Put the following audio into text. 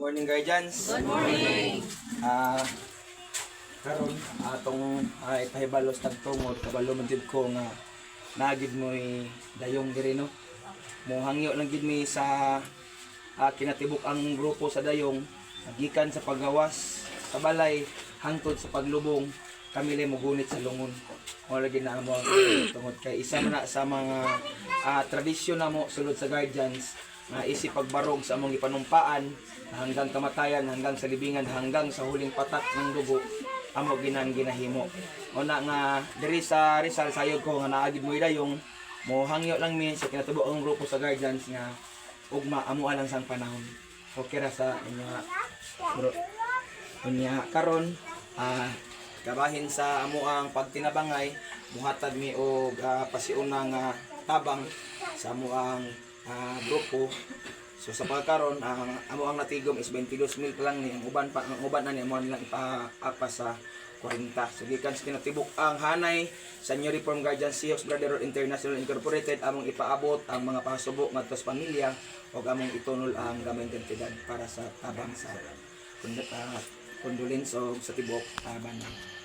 Morning guardians. Good morning. Karon atong ipahibalos tagtungod kabalo man jud ko nga nagid mo'y dayong diri no. Mohangyo lang gid mi sa kinatibuk ang grupo sa dayong gikan sa paggawas sa balay hangtod sa paglubong kami lay mogunit sa lungon. Mo lagi na mo tungod kay isa man na sa mga tradisyon namo sulod sa guardians nga isip pagbarog sa among ipanumpaan hanggang kamatayan, hanggang sa libingan, hanggang sa huling patak ng dugo amo ginahimo. Una nga diri sa Rizal sayod ko nga naagid mo dayong mohangyo lang mi sa kinatubo ang grupo sa guardians nga ugma amo alang sang panahon. Okay ra sa inyo nga bro. Unya karon gabahin sa amo ang pagtinabangay muhatag mi og pasiunang tabang sa amo ang grupo. So sa pagkaron ang amo ang natigom is 22,000 lang ni ang uban na ni amo nilang ipaapa sa 40. So gikan sa kinatibuk ang hanay sa New Reform Guardians Seahawks Brotherhood International Incorporated among ipaabot ang mga pasubok ngadto sa pamilya ug among itunol ang gamay identidad para sa tabang sa condolence og sa tibok banang.